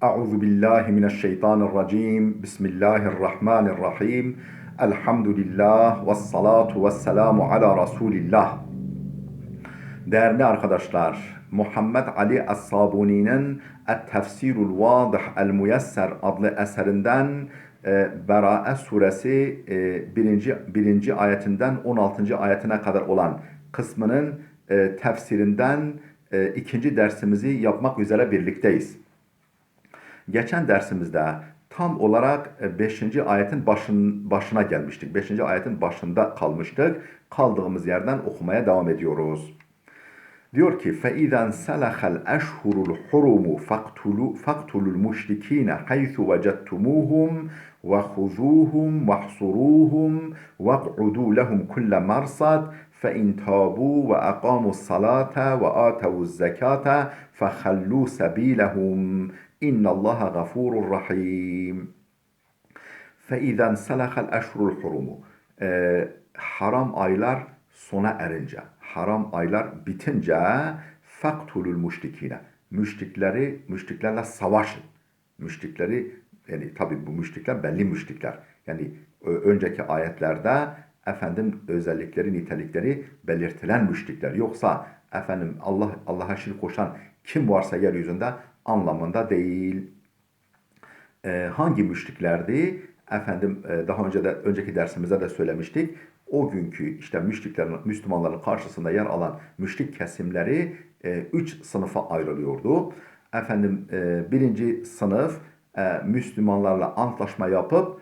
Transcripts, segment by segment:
Euzu billahi mineşşeytanirracim. Bismillahirrahmanirrahim. Elhamdülillah ve salatu ve selamu ala Resulillah. Değerli arkadaşlar, Muhammed Ali Es-Sabuni'nin Et-Tefsirul Vadih El-Müyesser adlı eserinden Berae suresi birinci ayetinden 16. ayetine kadar olan kısmının tefsirinden ikinci dersimizi yapmak üzere birlikteyiz. Geçen dersimizde tam olarak 5. ayetin başına gelmiştik. 5. ayetin başında kalmıştık. Kaldığımız yerden okumaya devam ediyoruz. Diyor ki فَاِذَنْ سَلَخَ الْاَشْهُرُ الْحُرُمُ فَاقْتُلُوا الْمُشْرِك۪ينَ حَيْثُ وَجَدْتُمُوهُمْ وَخُذُوهُمْ وَاحْصُرُوهُمْ وَاقْعُدُوا لَهُمْ كُلَّ مَرْصَدٍ فَاِنْ تَابُوا وَاَقَامُوا الصَّلَاةَ وَآتَوُا الزَّكَاةَ فَخَلُّوا سَب۪يلَهُمْ اِنَّ اللّٰهَ غَفُورٌ رَحِيمٌ. فَاِذَنْ سَلَخَ الْاَشْهُرُ الْحُرُمُ Haram aylar sona erince, haram aylar bitince faktulul müşrikine, müşriklerle savaşın. Müşrikleri, yani tabi bu müşrikler belli müşrikler. Yani önceki ayetlerde efendim özellikleri, nitelikleri belirtilen müşrikler. Yoksa efendim Allah'a şirk koşan kim varsa yeryüzünde anlamında değil. Hangi müşriklerdi? Efendim daha önceki dersimizde de söylemiştik. O günkü işte Müslümanların karşısında yer alan müşrik kesimleri 3 sınıfa ayrılıyordu. Efendim birinci sınıf Müslümanlarla antlaşma yapıp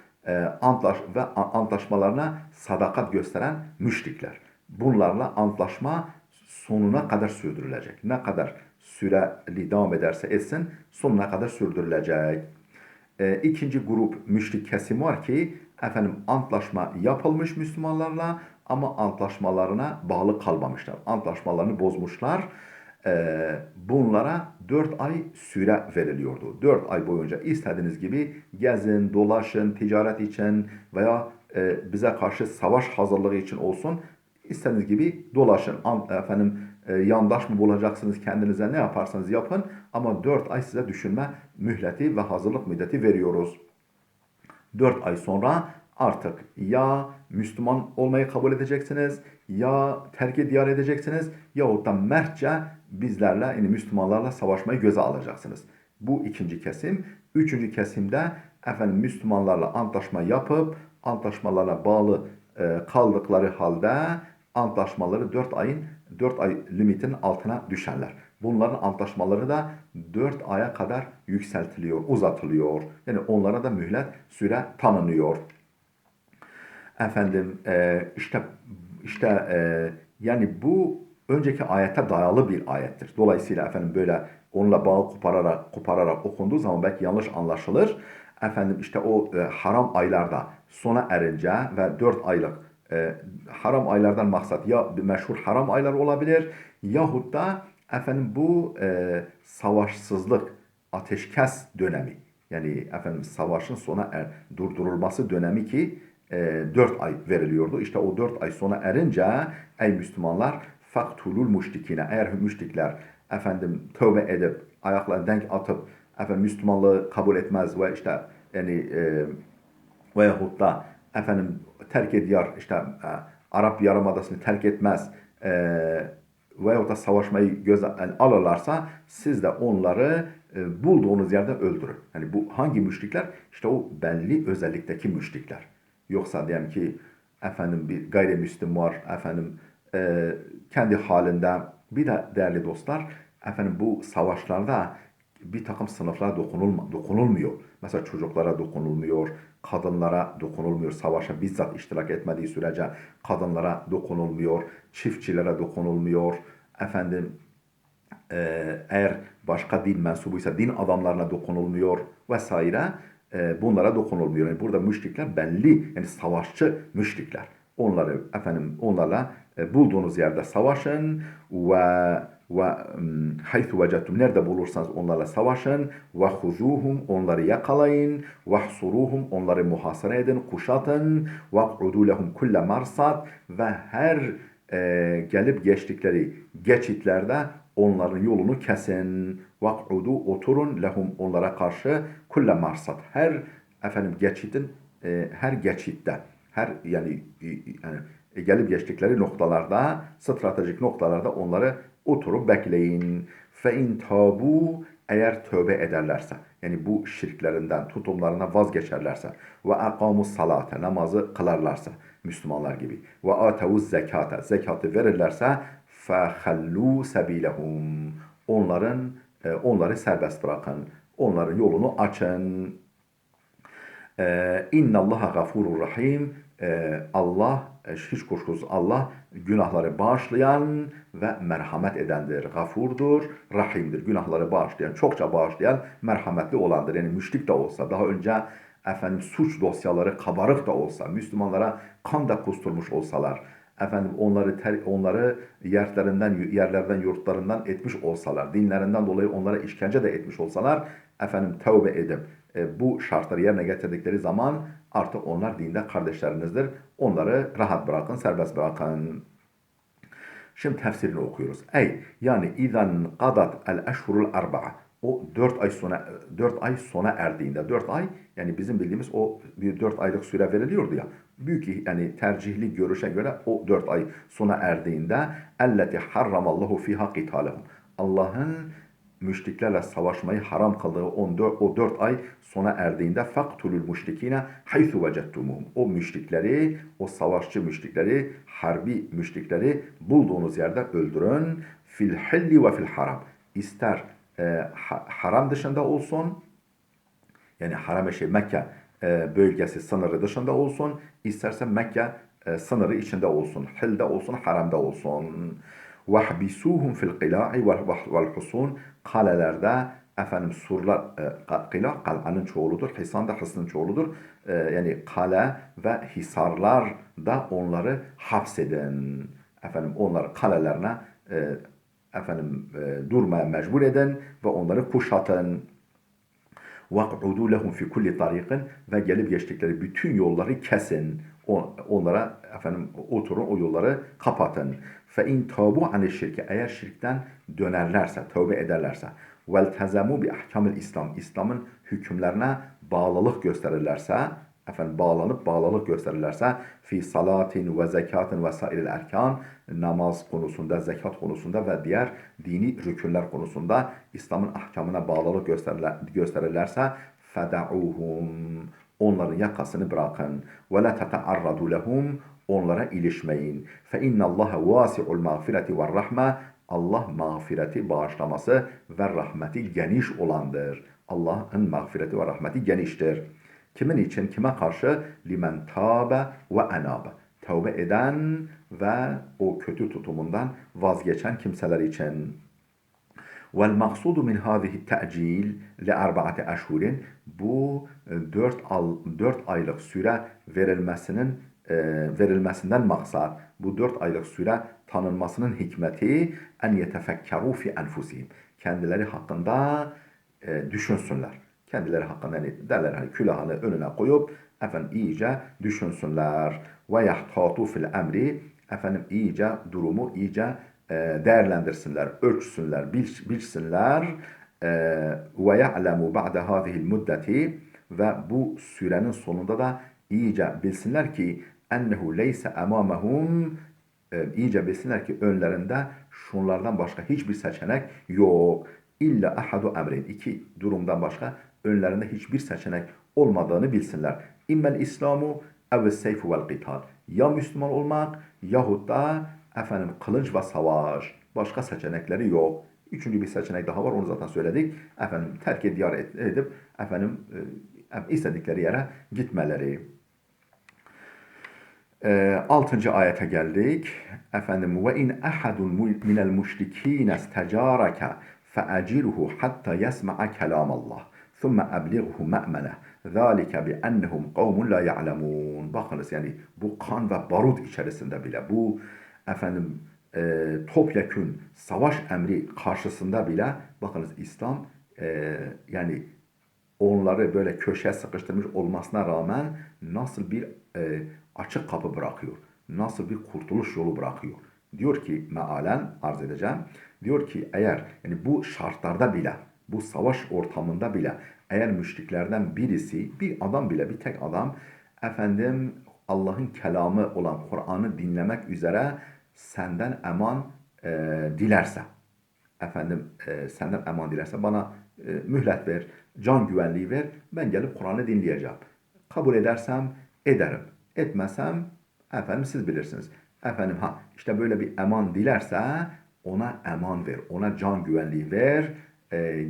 antlaşmalarına sadakat gösteren müşrikler. Bunlarla antlaşma sonuna kadar sürdürülecek. Ne kadar süreli devam ederse etsin sonuna kadar sürdürülecek. İkinci grup müşrik kesim var ki efendim antlaşma yapılmış Müslümanlarla ama antlaşmalarına bağlı kalmamışlar. Antlaşmalarını bozmuşlar. Bunlara 4 ay süre veriliyordu. 4 ay boyunca istediğiniz gibi gezin, dolaşın, ticaret için veya bize karşı savaş hazırlığı için olsun istediğiniz gibi dolaşın. Efendim yandaş mı bulacaksınız kendinize, ne yaparsanız yapın ama 4 ay size düşünme mühleti ve hazırlık müddeti veriyoruz. 4 ay sonra artık ya Müslüman olmayı kabul edeceksiniz, ya terk diyar edeceksiniz yahut da mertçe bizlerle, yani Müslümanlarla savaşmayı göze alacaksınız. Bu ikinci kesim. Üçüncü kesimde efendim Müslümanlarla antlaşma yapıp antlaşmalarla bağlı kaldıkları halde antlaşmaları 4 ay limitin altına düşenler. Bunların antlaşmaları da 4 aya kadar yükseltiliyor, uzatılıyor. Yani onlara da mühlet süre tanınıyor. Efendim yani bu önceki ayete dayalı bir ayettir. Dolayısıyla efendim böyle onunla bağ kopararak okunduğu zaman belki yanlış anlaşılır. Efendim işte o haram aylarda sona erince ve 4 aylık haram aylardan maksat ya meşhur haram aylar olabilir yahut da efendim bu savaşsızlık, ateşkes dönemi, yani efendim savaşın durdurulması dönemi ki 4 ay veriliyordu. İşte o 4 ay sona erince ey Müslümanlar faktulul müşrikine, eğer müşrikler efendim tövbe edip ayaklarını denk atıp efendim Müslümanlığı kabul etmez ve işte yani veyahut da efendim terk ediyar işte Arap Yarımadası'nı terk etmez veyahut da savaşmayı göze alırlarsa siz de onları bulduğunuz yerde öldürün. Yani bu hangi müşrikler? İşte o belli özellikteki müşrikler. Yoksa diyelim ki efendim bir gayrimüslim var efendim kendi halinde, bir de değerli dostlar efendim bu savaşlarda bir takım sınıflara dokunulmuyor. Mesela çocuklara dokunulmuyor, kadınlara dokunulmuyor. Savaşa bizzat iştirak etmediği sürece kadınlara dokunulmuyor, çiftçilere dokunulmuyor. Efendim eğer başka din mensubuysa din adamlarına dokunulmuyor vesaire. Bunlara dokunulmuyor. Yani burada müşrikler belli, yani savaşçı müşrikler. Onlarla bulduğunuz yerde savaşın ve haythu vecettum, nerede bulursanız onlarla savaşın ve huzuhum, onları yakalayın ve hsuruhum, onları muhasara edin, kuşatın ve udu lehum kulle marsad, ve her gelip geçtikleri geçitlerde onların yolunu kesin. Vak'udu oturun lehum onlara karşı kulle marsat. Her geçitin her geçitte yani gelip geçtikleri noktalarda, stratejik noktalarda onları oturup bekleyin. Fe in tabu eğer tövbe ederlerse, yani bu şirklerinden, tutumlarına vazgeçerlerse ve akamus salate namazı kılarlarsa Müslümanlar gibi ve atavuz zekata zekatı verirlerse fehallu sebilehum onları serbest bırakın. Onların yolunu açın. İnnallaha gafurur rahim. Allah, hiç kuşkusuz Allah günahları bağışlayan ve merhamet edendir. Gafurdur, rahimdir. Günahları bağışlayan, çokça bağışlayan, merhametli olandır. Yani müşrik de olsa, daha önce suç dosyaları kabarık da olsa, Müslümanlara kan da kusturmuş olsalar, onları yerlerden, yurtlarından etmiş olsalar, dinlerinden dolayı onlara işkence de etmiş olsalar, tövbe edip bu şartları yerine getirdikleri zaman artık onlar dinde kardeşlerinizdir. Onları rahat bırakın, serbest bırakın. Şimdi tefsirini okuyoruz. Yani izen qadat el eşhurul arba'a. O 4 ay sona erdiğinde 4 ay yani bizim bildiğimiz o bir 4 aylık süre veriliyordu ya. Büyük yani tercihli görüşe göre o 4 ay sona erdiğinde elleti harramallahu fiha qitalahum. Allah'ın müşriklerle savaşmayı haram kıldığı o 4 ay sona erdiğinde faktulul müşrikine haythu vecettumuhum. O müşrikleri, o savaşçı müşrikleri, harbi müşrikleri bulduğunuz yerde öldürün. Fil hilli ve fil haram. İster haram dışında olsun, yani haram Mekke bölgesi sınırı dışında olsun, isterse Mekke sınırı içinde olsun, hilde olsun, haramda olsun. وَحْبِسُوهُمْ فِي الْقِلَاعِ وَالْحُصُونَ Kalelerde surlar, kila kal'anın çoğuludur, hisan da hısnın çoğuludur. Yani kale ve hisarlar da onları hapsedin. Onları kalelerine durmaya mecbur edin ve onları kuşatın. وَقْعُدُوا لَهُمْ فِي كُلِّ طَرِيقٍ Ve gelip geçtikleri bütün yolları kesin. Onlara oturun, o yolları kapatın. فَاِنْ تَابُوا عَنِ الشِّرْكِ Eğer şirkten dönerlerse, tövbe ederlerse وَالْتَزَمُوا بِأَحْكَامِ الْإِسْلَامِ İslam'ın hükümlerine bağlılık gösterirlerse, bağlılık gösterirlerse fi salatin ve zekatin ve sairil erkan namaz konusunda, zekat konusunda ve diğer dini rükünler konusunda İslam'ın ahkamına bağlılık gösterirlerse feda'uhum onların yakasını bırakın ve la teta'arradu lehum onlara ilişmeyin. Fe innallaha vasi'ul mağfireti ve rahme Allah mağfireti, bağışlaması ve rahmeti geniş olandır. Allah'ın mağfireti ve rahmeti geniştir. Kimin için? Kime karşı? Limen tâbe ve enâbe. Tevbe eden ve o kötü tutumundan vazgeçen kimseler için. Vel maksudu min hâzihi te'cil li arba'ati eşhurin. Bu 4 aylık süre verilmesinden maksat, bu 4 aylık süre tanınmasının hikmeti en yetefekkeru fi enfusihim. Kendileri hakkında düşünsünler. Kendileri hakkında derler hani külahını önüne koyup iyice düşünsünler. Ve yahtatu fil emri iyice durumu iyice değerlendirsinler, ölçsünler, bilsinler. Ve ya'lemu ba'de hâzihil muddeti ve bu sürenin sonunda da iyice bilsinler ki ennehu leyse emamehum iyice bilsinler ki önlerinde şunlardan başka hiçbir seçenek yok. İlla ahadu emrin. 2 durumdan başka önlerinde hiçbir seçenek olmadığını bilsinler. İmmel İslamu eves seyfu vel qital. Ya Müslüman olmak yahut da kılıç ve savaş. Başka seçenekleri yok. Üçüncü bir seçenek daha var. Onu zaten söyledik. Terk diyar edip istedikleri yere gitmeleri. 6. ayete geldik. Ve in ahadun minel müşrikîne istecareke fe'ecirhu hatta yesma'a kelamallah. Thumme eblighu me'mene. Zâlike bi'ennehum kavmun la ya'lemûn. Bakınız yani bu kan ve barut içerisinde bile bu topyekün savaş emri karşısında bile bakınız İslam yani onları böyle köşeye sıkıştırmış olmasına rağmen nasıl bir açık kapı bırakıyor, nasıl bir kurtuluş yolu bırakıyor. Diyor ki mealen arz edeceğim. Diyor ki eğer yani bu şartlarda bile, bu savaş ortamında bile eğer müşriklerden birisi, bir adam bile, bir tek adam efendim Allah'ın kelamı olan Kur'an'ı dinlemek üzere senden eman dilerse, efendim senden eman dilerse bana mühlet ver, can güvenliği ver, ben gelip Kur'an'ı dinleyeceğim. Kabul edersem ederim, etmezsem efendim siz bilirsiniz. Efendim işte böyle bir eman dilerse ona eman ver, ona can güvenliği ver,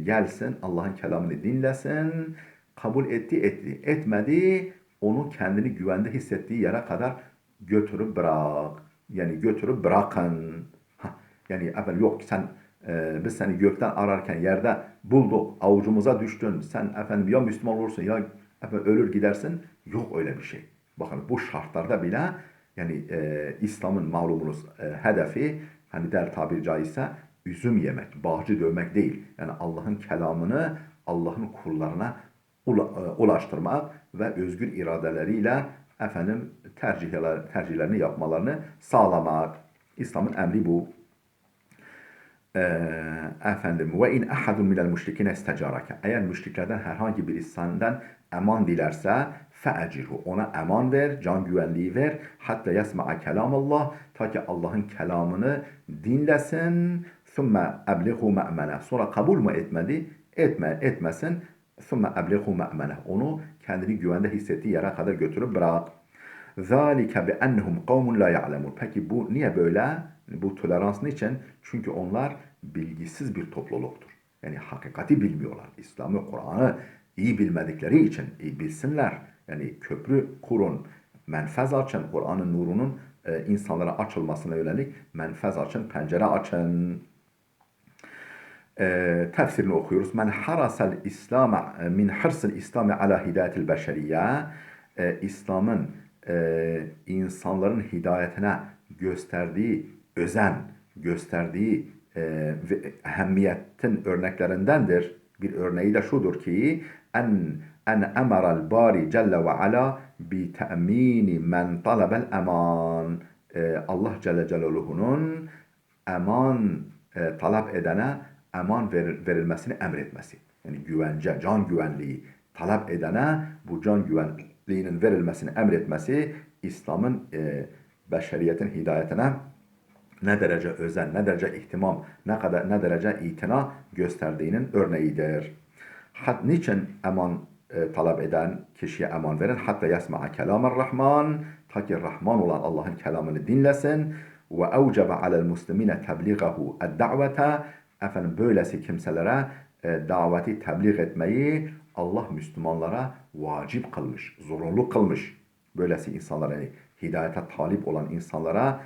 gelsin Allah'ın kelamını dinlesin, kabul etti etti, etmedi onu kendini güvende hissettiği yere kadar götürüp bırak. Yani götürüp bırakın. Yani efendim yok sen biz seni gökten ararken yerde bulduk, avucumuza düştün. Sen efendim ya Müslüman olursun ya efendim ölür gidersin. Yok öyle bir şey. Bakın bu şartlarda bile yani İslam'ın malumunuz hedefi hani der tabiri caizse üzüm yemek, bağcı dövmek değil. Yani Allah'ın kelamını Allah'ın kullarına ulaştırmak ve özgür iradeleriyle efendim tercihlerini yapmalarını sağlamak. İslam'ın emri bu. Efendim ve in ahadun minel müşrikine istecarake. Eğer müşriklerden herhangi birisi senden eman dilerse fe'ecirhu. Ona eman ver, can güvenliği ver. Hatta yesma'a kelamallah. Ta ki Allah'ın kelamını dinlesin. Sümme eblihu me'mene. Sonra kabul mu etmedi? Etmesin. Sümme eblihu me'mene. Onu kendini güvende hissettiği yere kadar götürüp bırak. ذَٰلِكَ بِأَنَّهُمْ قَوْمٌ لَا يَعْلَمُونَ. Peki bu niye böyle? Bu tolerans niçin? Çünkü onlar bilgisiz bir topluluktur. Yani hakikati bilmiyorlar. İslam'ı, Kur'an'ı iyi bilmedikleri için iyi bilsinler. Yani köprü kurun, menfez açın, Kur'an'ın nurunun insanlara açılmasına yönelik menfez açın, pencere açın. Tefsirini okuyoruz. Men harasel İslam min hırsıl İslam ala hidayetil beşeriyye. İslam'ın insanların hidayetine gösterdiği özen, gösterdiği ve ehemmiyetin örneklerindendir. Bir örneği de şudur ki en emeral bari celle ve ala bi te'mini men talabel eman. Allah Celle Celaluhu'nun eman talep edene eman verilmesini emretmesi. Yani güvence, can güvenliği talep edene bu can güvenliğinin verilmesini emretmesi İslam'ın beşeriyetin hidayetine ne derece özen, ne derece ihtimam, ne derece itina gösterdiğinin örneğidir. Niçin eman talep eden kişiye eman verin? Hatta yasma'a kelamer rahman, ta ki Rahman olan Allah'ın kelamını dinlesin. Ve evcebe alel muslimine tebliğahu ed-da'vete. Efendim böylesi kimselere daveti tebliğ etmeyi Allah Müslümanlara vacip kılmış, zorunlu kılmış. Böylesi insanlara yani hidayete talip olan insanlara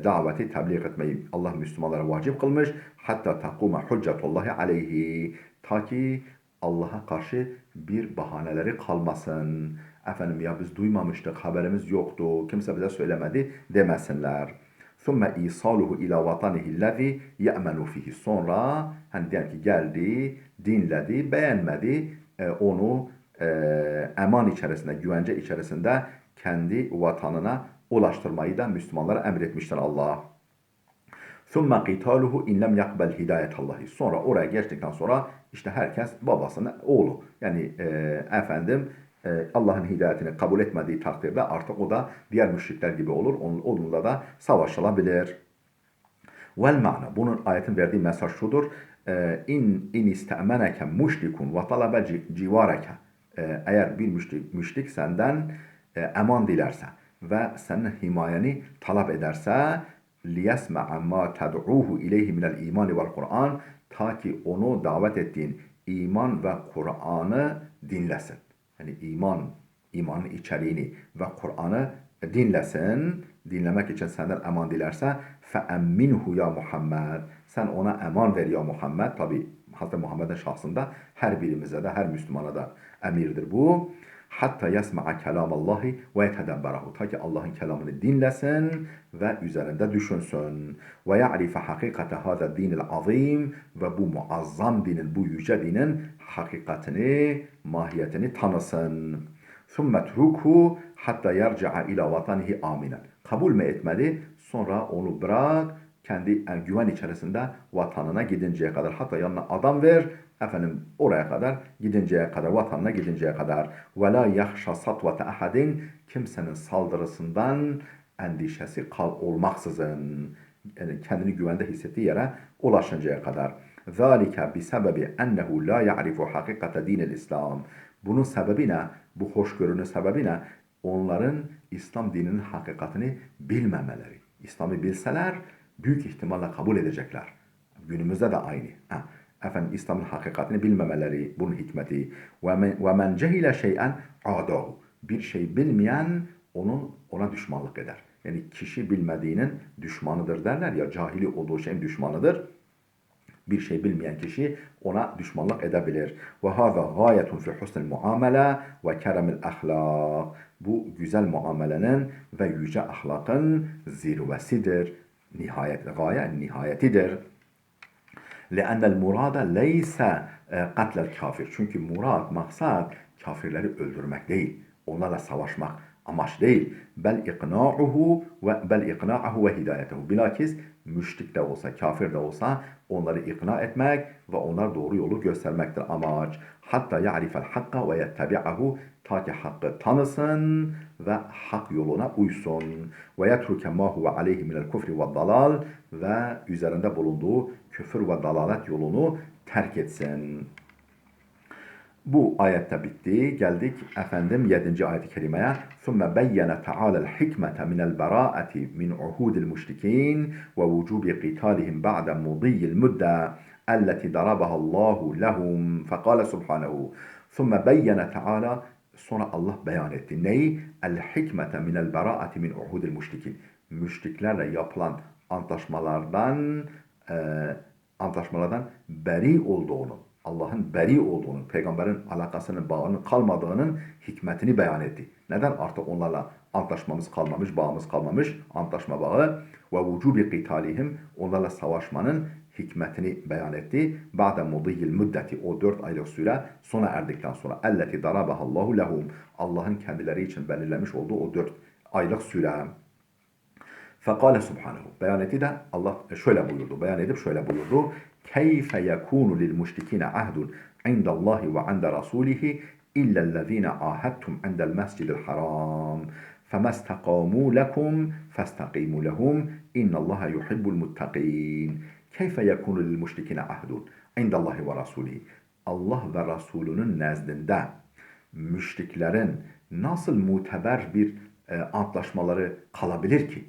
daveti tebliğ etmeyi Allah Müslümanlara vacip kılmış. Hatta takuma hüccetullahi aleyhi. Ta ki Allah'a karşı bir bahaneleri kalmasın. Efendim ya biz duymamıştık, haberimiz yoktu, kimse bize söylemedi demesinler. ثُمَّ اِيصَالُهُ اِلَى وَطَنِهِ الَّذ۪ي يَأْمَنُ ف۪يهِ. Sonra hani diyelim ki geldi, dinledi, beğenmedi, onu eman içerisinde, güvence içerisinde kendi vatanına ulaştırmayı da Müslümanlara emretmiştir Allah. ثُمَّ قِتَالُهُ اِنْ لَمْ يَقْبَلْ هِدَايَةَ اللّٰهِ. Sonra oraya geçtikten sonra işte herkes babasının oğlu. Yani efendim Allah'ın hidayetini kabul etmediği takdirde artık o da diğer müşrikler gibi olur. Onunla da savaşılabilir. Vel ma'na. Bunun ayetin verdiği mesaj şudur. İn iste'meneke müşrikun ve talabe civareke. Eğer bir müşrik senden eman dilerse ve senin himayeni talep ederse liyesme'a ma ted'uhu ileyhi minel imani vel Kur'an, ta ki onu davet ettiğin iman ve Kur'an'ı dinlesin. Yani imanın içeriğini ve Kur'an'ı dinlesin. Dinlemek için senden eman dilerse fe'emminhu ya Muhammed. Sen ona eman ver ya Muhammed. Tabi Hazreti Muhammed'in şahsında her birimize de her Müslümana da emirdir bu. Hatta yasma'a kelamallahi ve yetedebberahu. Ta ki Allah'ın kelamını dinlesin ve üzerinde düşünsün. Ve ya'rife hakikate hâzâ dinil azîm. Ve bu muazzam dinin, bu yüce dinin hakikatini, mahiyetini tanısın. ثُمَّ تُرُكُهُ hatta yerci'a ila vatanihi aminen. Kabul mü etmedi? Sonra onu bırak, kendi yani güven içerisinde vatanına gidinceye kadar. Hatta yanına adam ver, efendim oraya kadar gidinceye kadar, vatanına gidinceye kadar. Ve la yahşa satvete ahadin, kimsenin saldırısından endişesi olmaksızın, yani kendini güvende hissettiği yere ulaşıncaya kadar. ذَٰلِكَ بِسَبَبِ اَنَّهُ لَا يَعْرِفُ حَقِقَةَ دِينِ الْاِسْلَامِ. Bunun sebebi ne? Bu hoşgörünün sebebi ne? Onların İslam dininin hakikatini bilmemeleri. İslam'ı bilseler büyük ihtimalle kabul edecekler. Günümüzde de aynı. Efendim İslam'ın hakikatini bilmemeleri, bunun hikmeti. وَمَنْ جَهِلَ شَيْئًا عَادَهُ. Bir şey bilmeyen ona düşmanlık eder. Yani kişi bilmediğinin düşmanıdır derler ya, cahili olduğu şeyin düşmanıdır. Bir şey bilmeyen kişi ona düşmanlık edebilir. Ve hâzâ gâyetun fi husnil muamele ve keremil ahlak. Bu güzel muamelenin ve yüce ahlakın zirvesidir. Nihayetidir. لأن المراد ليس قتل الكافر. Çünkü murad, maksat kafirleri öldürmek değil. Onlarla savaşmak amaç değil. Bel ikna'uhu ve hidayetehu. Bilakis müşrik de olsa, kafir de olsa onları ikna etmek ve onlar doğru yolu göstermektir amaç. Hatta ya'rifel hakka ve yettebi'ahu. Ta ki hakkı tanısın ve hak yoluna uysun. Ve yetruke ma huve aleyhi minel kufri ve dalal. Ve üzerinde bulunduğu küfür ve dalalet yolunu terk etsin. Bu ayette bitti. Geldik efendim 7. ayet-i kerimeye. ثُمَّ بَيَّنَ تَعَالَى الْحِكْمَةَ مِنَ الْبَرَاءَةِ مِنْ عُهُودِ الْمُشْرِكِينَ وَوُجُوبِ قِتَالِهِمْ بَعْدَ مُضِيِّ الْمُدَّةِ التي ضربها الله لهم فقال سبحانه ثم بين تعالى sonra Allah beyan etti. Neyi? El hikmete minel beraati min uhudil müşrikin. Müşriklerle yapılan antlaşmalardan beri olduğunu, Allah'ın beri olduğunu, peygamberin alakasının, bağının kalmadığının hikmetini beyan etti. Neden? Artık onlarla antlaşmamız kalmamış, bağımız kalmamış, antlaşma bağı ve vücubi qitalihim, onlarla savaşmanın hikmetini beyan etti. Ba'de mudiyil müddeti, o 4 aylık süre sona erdikten sonra elleti darabahallahu lehum, Allah'ın kendileri için belirlemiş olduğu o 4 aylık süre. Fekale subhanehu, beyan etti de Allah şöyle buyurdu, beyan edip şöyle buyurdu. Keyfe yekunu lil müşrikine ahdun indallahi ve inde rasulihi illellezine ahadtum indel mescidil haram. فَمَا اسْتَقَامُوا لَكُمْ فَاسْتَقِيمُوا لَهُمْ اِنَّ اللّٰهَ يُحِبُّ الْمُتَّقِينَ كَيْفَ يَكُونُ لِلْمُشْرِكِينَ عَهْدٌ عِنْدَ اللّٰهِ وَرَسُولِهِ. Allah ve Resulünün nezdinde müşriklerin nasıl muteber bir antlaşmaları kalabilir ki?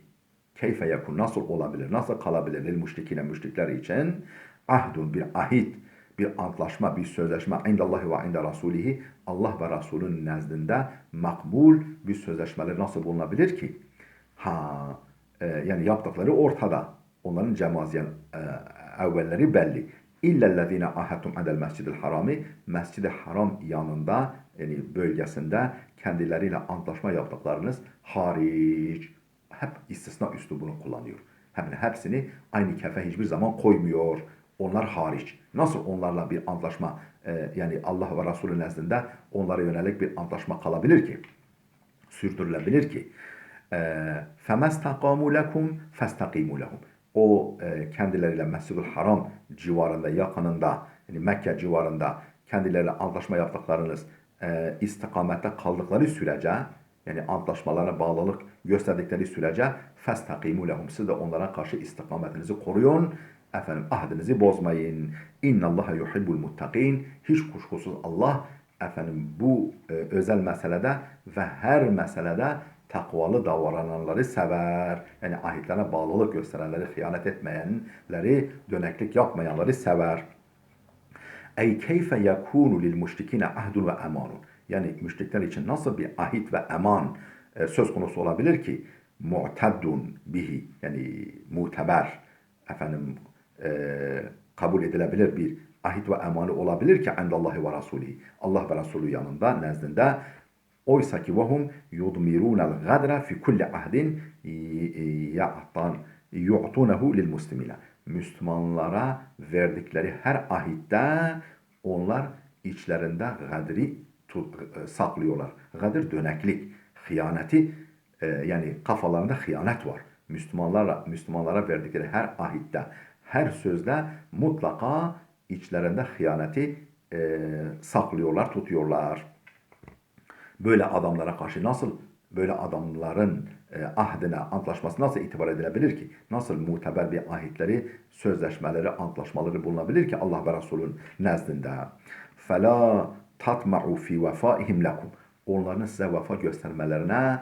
Keyfe yakun, nasıl olabilir, nasıl kalabilir lil müşrikine, müşrikler için ahdun, bir ahit, bir antlaşma, bir sözleşme indallahi ve inde rasulihi, Allah ve Resulünün nezdinde makbul bir sözleşmeleri nasıl bulunabilir ki? Yani yaptıkları ortada. Onların cemaziyen evvelleri belli. İllellezine ahadtum adel mescidil harami, mescid-i haram yanında, yani bölgesinde kendileriyle antlaşma yaptıklarınız hariç. Hep istisna üslubunu kullanıyor. Hemen hepsini aynı kefe hiçbir zaman koymuyor. Onlar hariç. Nasıl onlarla bir antlaşma, yani Allah ve Resulü nezdinde onlara yönelik bir antlaşma kalabilir ki? Sürdürülebilir ki? فَمَا اسْتَقَامُوا لَكُمْ فَاسْتَقِيمُوا لَهُمْ. O kendileriyle Mescid-ül Haram civarında, yakınında, yani Mekke civarında kendileriyle antlaşma yaptıklarınız istikamette kaldıkları sürece, yani antlaşmalarına bağlılık gösterdikleri sürece فَاسْتَقِيمُوا لَهُمْ. Siz de onlara karşı istikametinizi koruyun. Efendim ahdinizi bozmayın. اِنَّ اللّٰهَ يُحِبُّ الْمُتَّقِينَ. Hiç kuşkusuz Allah efendim bu özel meselede ve her meselede takvalı davrananları sever. Yani ahitlerine bağlılık gösterenleri, hıyanet etmeyenleri, döneklik yapmayanları sever. Ey keyfe yekunu lil müşrikine ahdun ve emanun. Yani müşrikler için nasıl bir ahit ve eman söz konusu olabilir ki? Mu'teddun bihi, yani muteber, efendim kabul edilebilir bir ahit ve emanı olabilir ki endallahi ve rasulihi. Allah ve Resulü yanında, nezdinde. Oysa ki vehum yudmirunel gadra fi kulli ahdin yu'tunehu lil muslimine. Müslümanlara verdikleri her ahitte onlar içlerinde gadri saklıyorlar. Gadir döneklik, hıyaneti, yani kafalarında hıyanet var. Müslümanlara verdikleri her ahitte, her sözde mutlaka içlerinde hıyaneti saklıyorlar, tutuyorlar. Böyle adamlara karşı nasıl, böyle adamların ahdine, antlaşması nasıl itibar edilebilir ki? Nasıl muteber bir ahitleri, sözleşmeleri, antlaşmaları bulunabilir ki Allah ve Resulün nezdinde? فَلَا تَطْمَعُوا فِي وَفَائِهِمْ لَكُمْ. Onların size vefa göstermelerine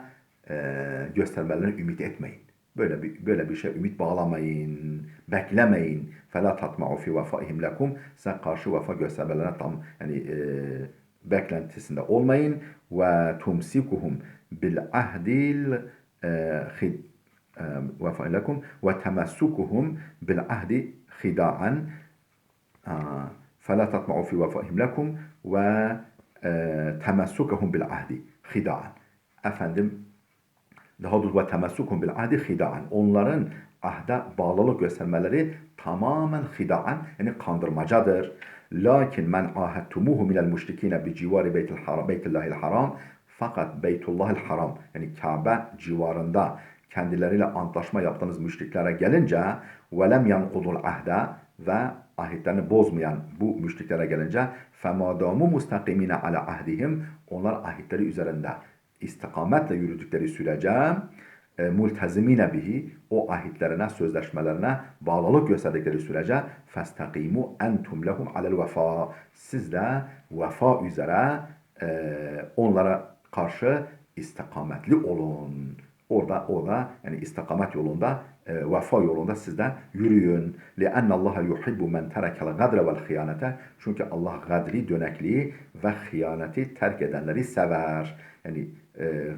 ümit etmeyin. Böyle bir şey ümit bağlamayın, beklemeyin. فَلَا تَطْمَعُوا فِي وَفَائِهِمْ لَكُمْ. Size karşı vefa göstermelerine tam beklentisinde olmayın. Ve tumsikuhum bil ahdil vefa lekum ve temassukuhum bil ahdi khida'an فلا تطمعوا في وفائهم لكم وتمسكهم بالعهد خداعا. Efendim, daha doğrusu ve temessukum bil ahdi khida'an. Onların ahda bağlılık göstermeleri tamamen khida'an, yani kandırmacadır. Lakin men ahettumuhu minel müşrikine bi civari beytillahil haram. Fakat Beytullahil haram, yani Kabe civarında kendileriyle antlaşma yaptığınız müşriklere gelince ve lem yankudul ahda, ve ahitlerini bozmayan bu müşriklere gelince femadamu mustakimine ala ahdihim, onlar ahitleri üzerinde istikametle yürüdükleri sürece multazimine bihi, o ahitlerine, sözleşmelerine bağlılık gösterdikleri sürece festakimu entum lehum alel vefa, siz de vefa üzere onlara karşı istikametli olun. Orada yani istikamet yolunda, vefa yolunda siz de yürüyün. لِأَنَّ اللّٰهَ يُحِبُّ مَنْ تَرَكَ الْغَدْرَ وَالْخِيَانَةَ. Çünkü Allah gadri, dönekliği ve hıyaneti terk edenleri sever. Yani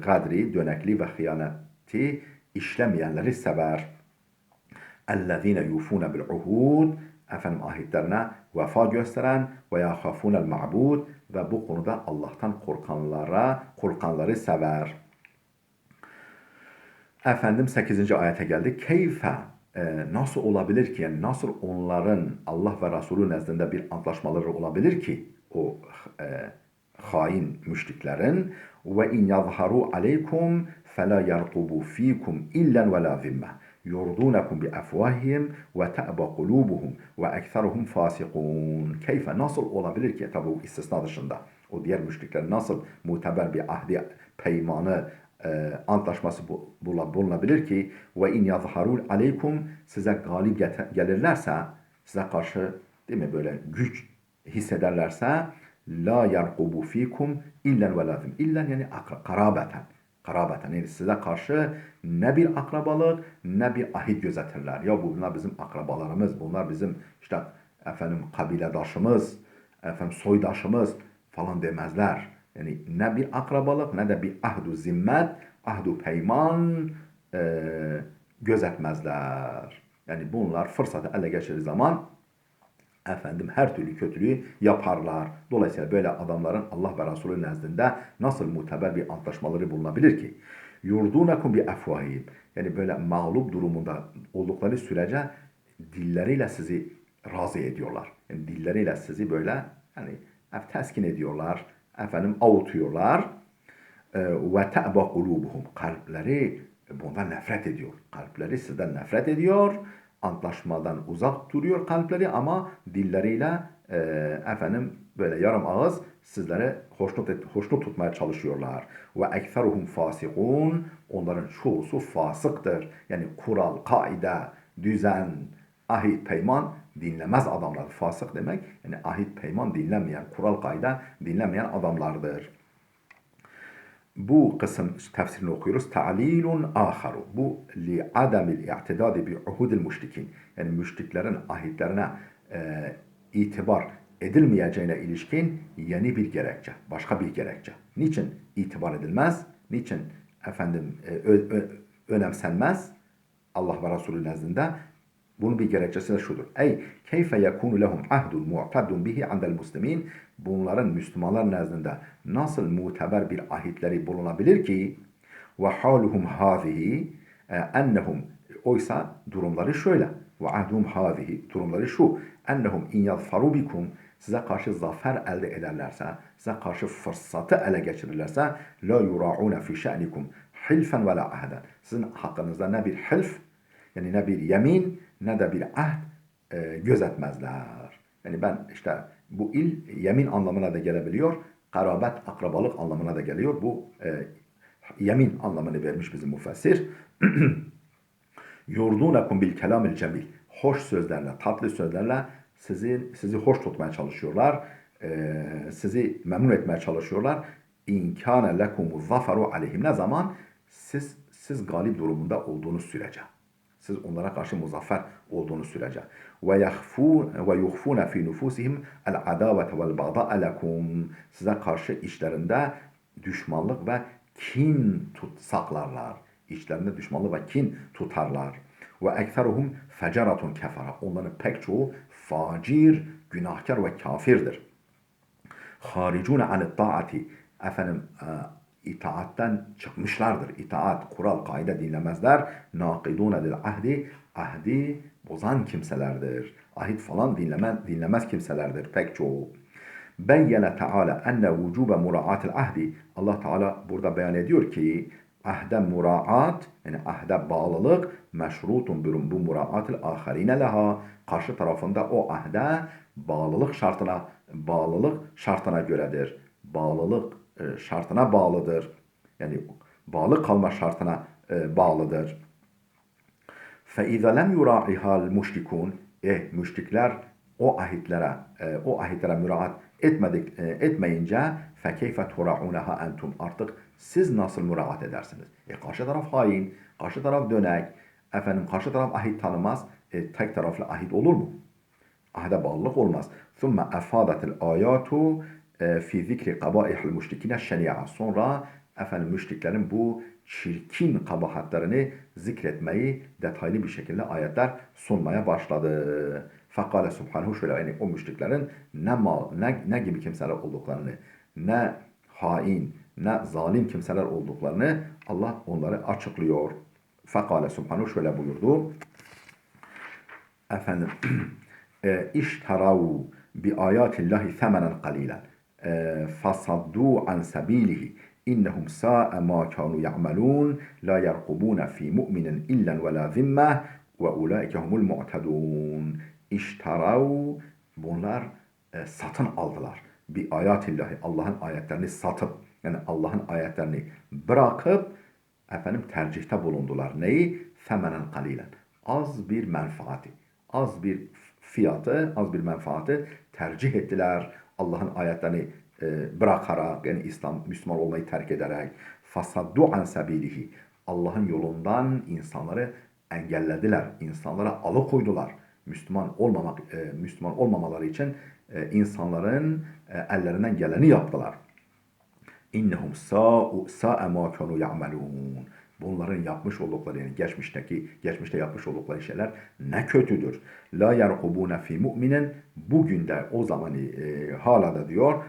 gadri, dönekliği ve hıyaneti işlemeyenleri sever. اَلَّذ۪ينَ يُوفُونَ بِالْعُهُودِ. Efendim, ahitlerine vefa gösteren ve يَخَافُونَ الْمَعْبُودِ. Ve bu konuda Allah'tan korkanları sever. Efendim 8. ayete geldik. Keyfe, nasıl olabilir ki, yani nasıl onların Allah ve Resulü nezdinde bir antlaşmaları olabilir ki o hain müşriklerin, ve in yazharu aleykum fela yarqubu fikum illen ve la zimme yurdunakum bi afwahihim ve ta'ba kulubuhum ve ekseruhum fasikun. Keyfe, nasıl olabilir ki, tabi bu istisna dışında o diğer müşriklerin nasıl muteber bir ahdi, peymanı, antlaşması bulunabilir ki ve in yazharul aleykum, size galip gelirlerse, size karşı değil mi böyle güç hissederlerse, la yarqubu fikum illen ve lazim. İllen yani karabeten. Yani size karşı ne bir akrabalık ne bir ahit gözetirler. Ya bunlar bizim akrabalarımız, bunlar bizim işte efendim kabiledaşımız, efendim soydaşımız falan demezler. Yani ne bir akrabalık ne de bir ahdu zimmet, ahdu peyman gözetmezler. Yani bunlar fırsatı ele geçirdiği zaman efendim her türlü kötülüğü yaparlar. Dolayısıyla böyle adamların Allah ve Resulü nezdinde nasıl muteber bir antlaşmaları bulunabilir ki? Yurdunakum bi afwahihim. Yani böyle mağlup durumunda oldukları sürece dilleriyle sizi razı ediyorlar. Yani dilleriyle sizi böyle yani teskin ediyorlar. Efendim avutuyorlar. Ve te'ba kulubuhum. Kalpleri bundan nefret ediyor. Kalpleri sizden nefret ediyor. Antlaşmadan uzak duruyor kalpleri ama dilleriyle efendim böyle yarım ağız sizlere hoşnut tutmaya çalışıyorlar. Ve ekseruhum fasikun. Onların çoğusu fasıktır. Yani kural, kaide, düzen, ahit, peyman dinlemez adamlar. Fasık demek yani ahit, peyman dinlemeyen, kural, kaide dinlemeyen adamlardır. Bu kısım tefsirini okuyoruz. Ta'lilun aharu. Bu li adamil i'tidadi bi uhudil müşrikin. Yani müşriklerin ahitlerine itibar edilmeyeceğine ilişkin yeni bir gerekçe. Başka bir gerekçe. Niçin itibar edilmez? Niçin efendim önemsenmez? Allah ve Resulü nezdinde bunun bir gerekçesi de şudur. Ey keyfe yekunu lehum ahdun mu'taddun bihi andel muslimin. Bunların Müslümanlar nezdinde nasıl muteber bir ahitleri bulunabilir ki ve haluhum hazihi ennehum, oysa durumları şöyle ve ahduhum hazihi, durumları şu, ennehum in yazfaru bikum, size karşı zafer elde ederlerse, size karşı fırsatı ele geçirirlerse la yura'une fi şe'nikum hilfen ve la ahden. Sizin hakkınızda ne bir hilf, yani ne bir yemin ne de bir ahd gözetmezler. Yani ben işte bu yemin anlamına da gelebiliyor. Karabet, akrabalık anlamına da geliyor. Bu yemin anlamını vermiş bizim müfessir. Yurdunakum bil kelamil cemil. Hoş sözlerle, tatlı sözlerle sizi hoş tutmaya çalışıyorlar. Sizi memnun etmeye çalışıyorlar. İn kana lekumu zaferu aleyhim. Ne zaman? Siz galip durumunda olduğunuz sürece. Siz onlara karşı muzaffer olduğunuz sürece. Ve yuhfuna fi nufusihim el adavete vel bagda'a lekum. Size karşı içlerinde düşmanlık ve kin saklarlar. İçlerinde düşmanlık ve kin tutarlar. Ve ekseruhum feceratun kefara. Onların pek çoğu facir, günahkar ve kafirdir. Haricune anit taati. Efendim itaatten çıkmışlardır. İtaat, kural, kaide dinlemezler. Nakidune lil ahdi. Ahdi bozan kimselerdir. Ahit falan dinlemez kimselerdir pek çoğu. Beyyene Teala enne vücube muraatil ahdi. Allah Teala burada beyan ediyor ki ahde muraat, yani ahde bağlılık meşrutun bu muraatil aharine leha. Karşı tarafında o ahde bağlılık şartına göredir. Bağlılık şartına bağlıdır. Yani bağlı kalma şartına bağlıdır. فَاِذَا لَمْ يُرَاعِهَا الْمُشْرِكُونَ müşrikler o ahitlere müraat etmeyince فَكَيْفَ تُرَعُونَهَا entum. Artık siz nasıl müraat edersiniz? Karşı taraf hain, karşı taraf dönek, karşı taraf ahit tanımaz. Tek taraflı ahit olur mu? Ahde bağlılık olmaz. ثُمَّ اَفَادَتِ الْآيَاتُ fi zikri kabaihil müşrikine şeni'a. Sonra müşriklerin bu çirkin kabahatlerini zikretmeyi detaylı bir şekilde ayetler sunmaya başladı. Fakale subhanahu şöyle, yani o müşriklerin ne gibi kimseler olduklarını, ne hain, ne zalim kimseler olduklarını Allah onları açıklıyor. Fakale subhanahu şöyle buyurdu. İşterav bi ayatillahi semenen qalilan. فصدوا عن سبيله إنهم ساء ما كانوا يعملون لا يرقبون في مؤمن إلا ولا ذمة وأولئك هم المعتدون. İşterav, bunlar satın aldılar. Bir ayatillahi, Allah'ın ayetlerini satıp, yani Allah'ın ayetlerini bırakıp tercihte bulundular. Neyi? Femenen kalilen. Az bir menfaati, az bir fiyatı, az bir menfaati tercih ettiler. Allah'ın ayetlerini bırakarak, yani Müslüman olmayı terk ederek, fasaddu an sabilihi, Allah'ın yolundan insanları engellediler, insanlara alıkoydular. Müslüman olmamaları için insanların ellerinden geleni yaptılar. İnnehum sa'a ma kanu ya'malun. Bunların yapmış oldukları, yani geçmişte yapmış oldukları şeyler ne kötüdür. La yerkubune fi mu'minin, bugün de o zamanı hala da diyor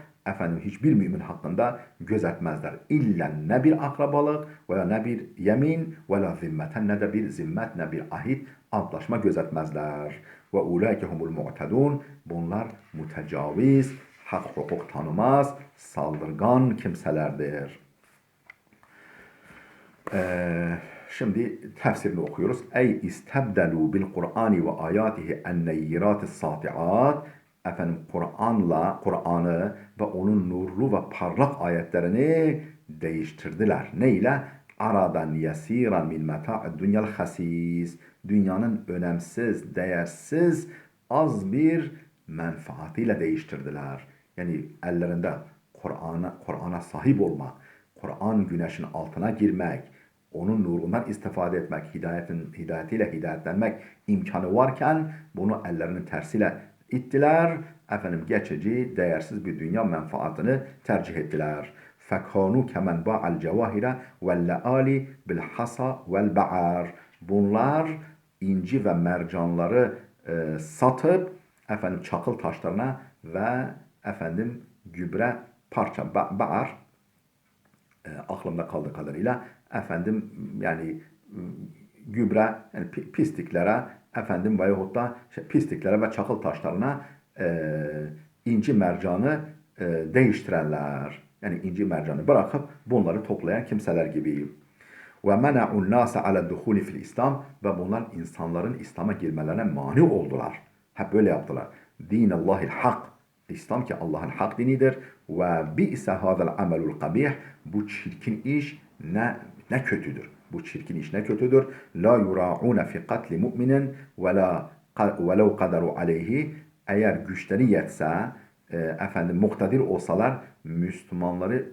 hiçbir mümin hakkında gözetmezler. İlla ne bir akrabalık veya ne bir yemin veya zimmeten, ne de bir zimmet, ne bir ahit, antlaşma gözetmezler. Ve ulaike humul mu'tedun, bunlar mütecaviz, hak hukuk tanımaz, saldırgan kimselerdir. Şimdi tefsirini okuyoruz. Ey istebdelu bil Kur'ani ve ayatihi enneyiratis sati'at. Kur'an'ı ve onun nurlu ve parlak ayetlerini değiştirdiler. Ne ile? Aradan yasiran min meta'id dünyal hasis. Dünyanın önemsiz, değersiz, az bir menfaatiyle değiştirdiler. Yani ellerinde Kur'an'a sahip olmak, Kur'an güneşin altına girmek, onun nurundan istifade etmek, hidayetiyle hidayetlenmek imkanı varken bunu ellerinin tersiyle ittiler. Geçici, değersiz bir dünya menfaatini tercih ettiler. فَكَانُوا كَمَنْ بَاعَ الْجَوَاهِرَ وَاللَّآلِ بِالْحَصَى وَالْبَعَارِ. Bunlar inci ve mercanları satıp çakıl taşlarına ve gübre parça ba'ar, aklımda kaldığı kadarıyla yani gübre, yani pisliklere veyahut da pisliklere ve çakıl taşlarına inci mercanı değiştirenler. Yani inci mercanı bırakıp bunları toplayan kimseler gibi. Ve mena'un nase ala duhuli fil İslam ve bunlar insanların İslam'a girmelerine mani oldular. Hep böyle yaptılar. Dinallahil hak. İslam ki Allah'ın hak dinidir. Ve bi'se hadal amelul kabih. Bu çirkin iş ne kötüdür. Bu çirkin iş ne kötüdür. La yura'une fi katli mu'minin ve la velev kadaru aleyhi. Eğer güçleri yetse, muktedir olsalar Müslümanları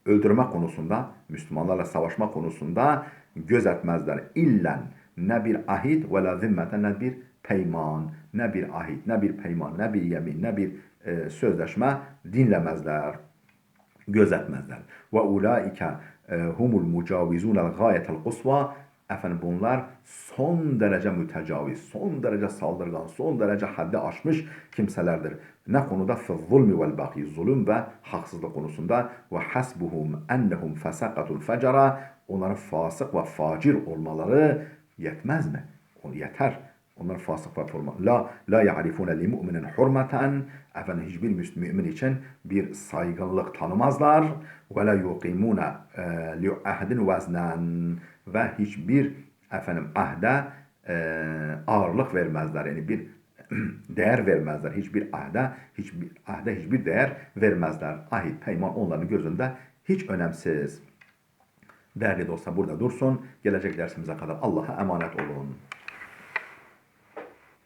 öldürme konusunda, Müslümanlarla savaşma konusunda gözetmezler. İllen ne bir ahit ve la zimmeten ne bir peyman, ne bir ahit, ne bir peyman, ne bir yemin, ne bir sözleşme dinlemezler, gözetmezler. Ve ulaike humul mucavizunel gayetel kusva. Bunlar son derece mütecaviz, son derece saldırgan, son derece haddi aşmış kimselerdir. Ne konuda? Fi zulmi vel baki, zulüm ve haksızlık konusunda. Ve hasbuhum ennehum fesakatul fecera. Onların fasık ve facir olmaları yetmez mi? Yeter. Onlar fasık ve forma. La ya'rifune li mu'minin hurmeten. Hiçbir mümin için bir saygınlık tanımazlar. Ve la yuqimune li ahdin veznen. Ve hiçbir ahde ağırlık vermezler. Yani bir değer vermezler. Hiçbir ahde hiçbir değer vermezler. Ahit, peyman onların gözünde hiç önemsiz. Değerli dostlar burada dursun. Gelecek dersimize kadar Allah'a emanet olun.